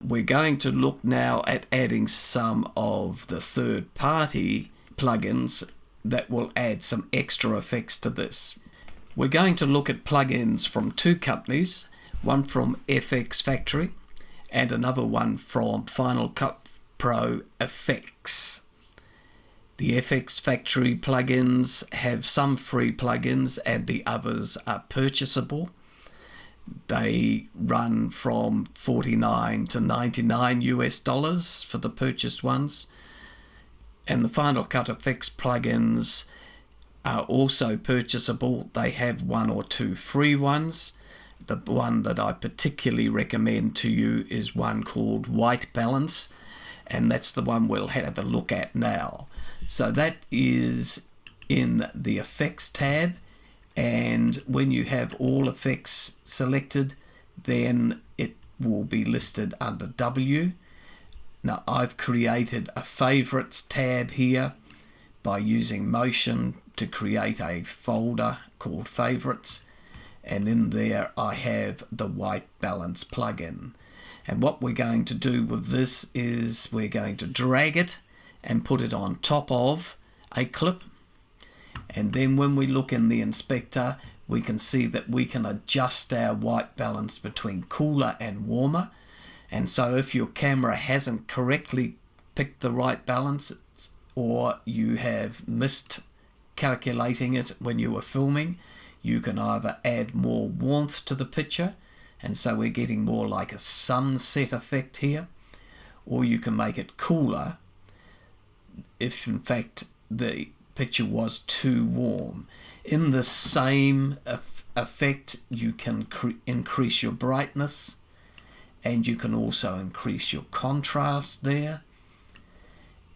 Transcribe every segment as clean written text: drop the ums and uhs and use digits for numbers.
we're going to look now at adding some of the third-party plugins that will add some extra effects to this. We're going to look at plugins from two companies, one from FX Factory and another one from Final Cut Pro Effects. The FX Factory plugins have some free plugins and the others are purchasable. They run from $49 to $99 US for the purchased ones. And the Final Cut Effects plugins are also purchasable. They have one or two free ones. The one that I particularly recommend to you is one called White Balance, and that's the one we'll have a look at now. So that is in the Effects tab, and when you have all effects selected, then it will be listed under W. Now I've created a Favorites tab here by using Motion to create a folder called Favorites, and in there I have the White Balance plugin. And what we're going to do with this is we're going to drag it and put it on top of a clip, and then when we look in the inspector we can see that we can adjust our white balance between cooler and warmer. And so if your camera hasn't correctly picked the right balance, or you have missed calculating it when you were filming, you can either add more warmth to the picture, and so we're getting more like a sunset effect here, or you can make it cooler if in fact the picture was too warm. In the same effect you can increase your brightness, and you can also increase your contrast there,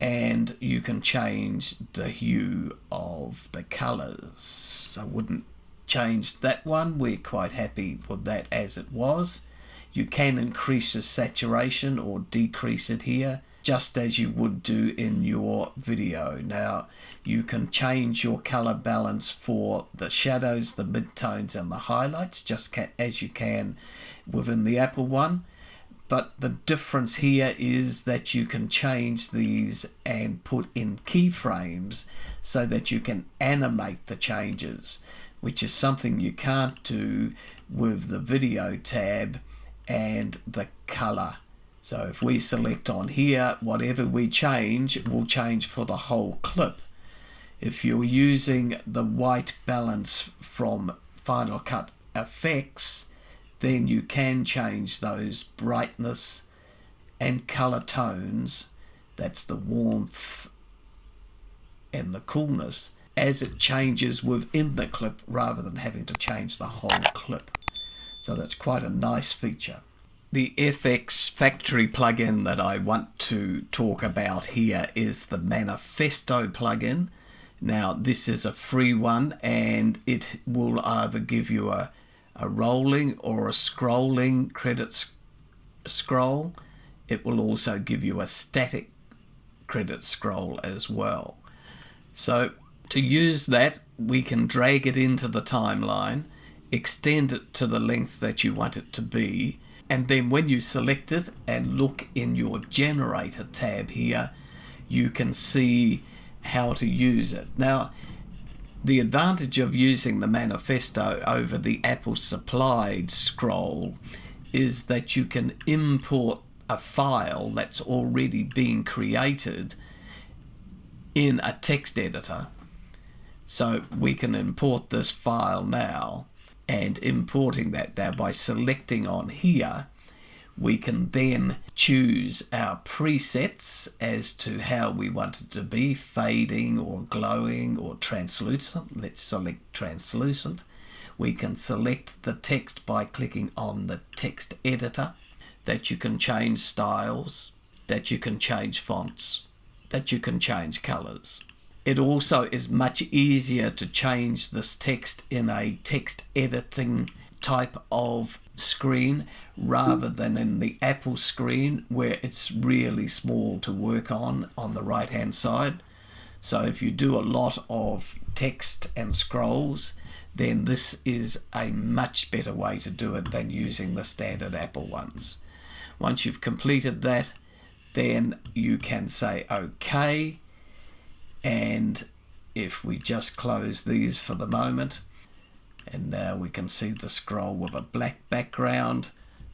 and you can change the hue of the colors. I wouldn't change that one, we're quite happy with that as it was. You can increase the saturation or decrease it here, just as you would do in your video. Now you can change your color balance for the shadows, the midtones and the highlights, just as you can within the Apple one. But the difference here is that you can change these and put in keyframes so that you can animate the changes, which is something you can't do with the video tab and the color. So if we select on here, whatever we change will change for the whole clip. If you're using the white balance from Final Cut Effects, then you can change those brightness and color tones, that's the warmth and the coolness, as it changes within the clip rather than having to change the whole clip. So that's quite a nice feature. The FX Factory plugin that I want to talk about here is the Manifesto plugin. Now this is a free one, and it will either give you a rolling or a scrolling credit scroll. It will also give you a static credit scroll as well. So to use that, we can drag it into the timeline, extend it to the length that you want it to be, and then when you select it and look in your generator tab here, you can see how to use it. Now the advantage of using the Manifesto over the Apple supplied scroll is that you can import a file that's already been created in a text editor. So we can import this file now, and importing that now by selecting on here, we can then choose our presets as to how we want it to be, fading or glowing or translucent. Let's select translucent. We can select the text by clicking on the text editor, that you can change styles, that you can change fonts, that you can change colors. It also is much easier to change this text in a text editing type of screen rather than in the Apple screen where it's really small to work on the right hand side. So if you do a lot of text and scrolls, then this is a much better way to do it than using the standard Apple ones. Once you've completed that, then you can say OK. And if we just close these for the moment, and now we can see the scroll with a black background,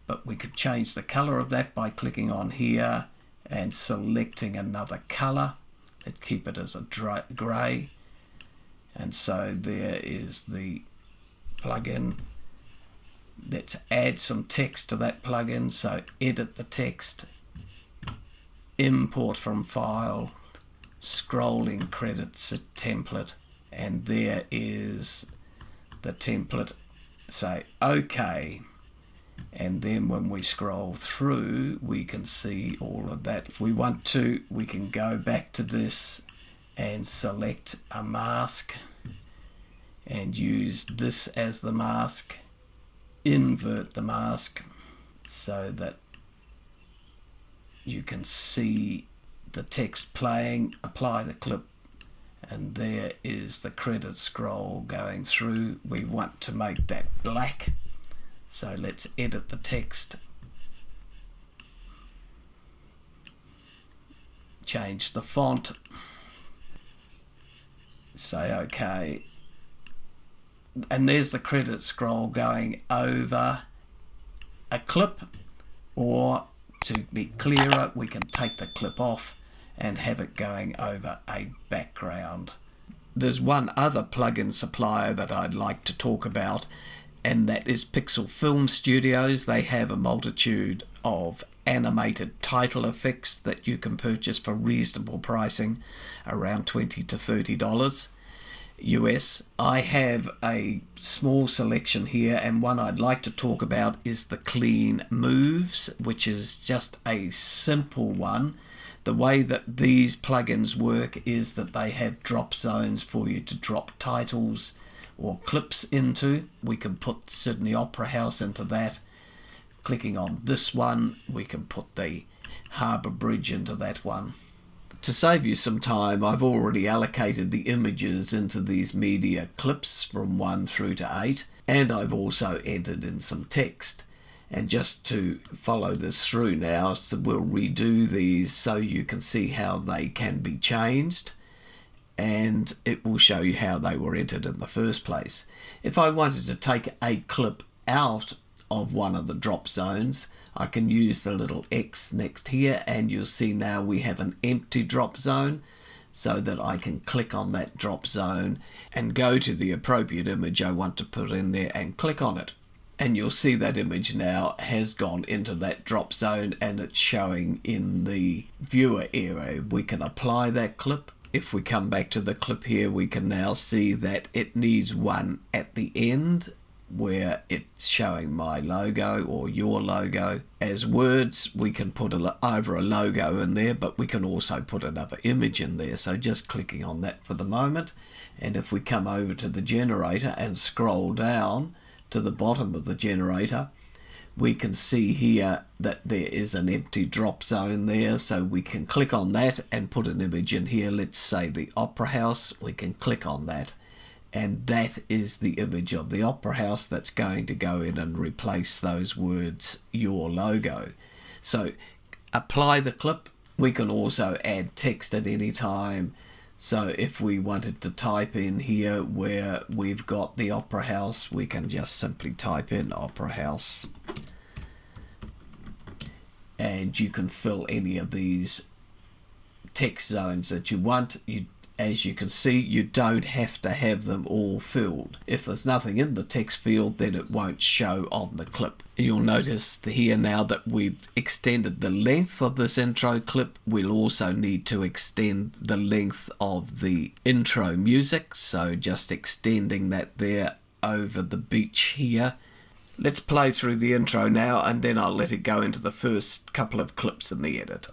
but we could change the color of that by clicking on here and selecting another color. Let's keep it as a grey. And so there is the plugin. Let's add some text to that plugin. So edit the text, import from file, scrolling credits template, and there is the template. Say OK, and then when we scroll through we can see all of that. If we want to, we can go back to this and select a mask and use this as the mask, invert the mask so that you can see the text playing, apply the clip, and there is the credit scroll going through. We want to make that black, so let's edit the text, change the font, say OK, and there's the credit scroll going over a clip, or to be clearer we can take the clip off and have it going over a background. There's one other plugin supplier that I'd like to talk about, and that is Pixel Film Studios. They have a multitude of animated title effects that you can purchase for reasonable pricing, around $20 to $30 US. I have a small selection here, and one I'd like to talk about is the Clean Moves, which is just a simple one. The way that these plugins work is that they have drop zones for you to drop titles or clips into. We can put Sydney Opera House into that. Clicking on this one, we can put the Harbour Bridge into that one. To save you some time, I've already allocated the images into these media clips from 1 through to 8, and I've also entered in some text. And just to follow this through now, so we'll redo these so you can see how they can be changed, and it will show you how they were entered in the first place. If I wanted to take a clip out of one of the drop zones, I can use the little X next here, and you'll see now we have an empty drop zone, so that I can click on that drop zone and go to the appropriate image I want to put in there and click on it. And you'll see that image now has gone into that drop zone and it's showing in the viewer area. We can apply that clip. If we come back to the clip here, we can now see that it needs one at the end where it's showing my logo or your logo. As words, we can put either a logo in there, but we can also put another image in there. So just clicking on that for the moment. And if we come over to the generator and scroll down to the bottom of the generator, we can see here that there is an empty drop zone there, so we can click on that and put an image in here. Let's say the Opera House. We can click on that, and that is the image of the Opera House that's going to go in and replace those words, your logo. So apply the clip. We can also add text at any time. So if we wanted to type in here where we've got the Opera House, we can just simply type in Opera House. And you can fill any of these text zones that you want. As you can see, you don't have to have them all filled. If there's nothing in the text field, then it won't show on the clip. You'll notice here now that we've extended the length of this intro clip. We'll also need to extend the length of the intro music, so just extending that there over the beach here. Let's play through the intro now, and then I'll let it go into the first couple of clips in the edit.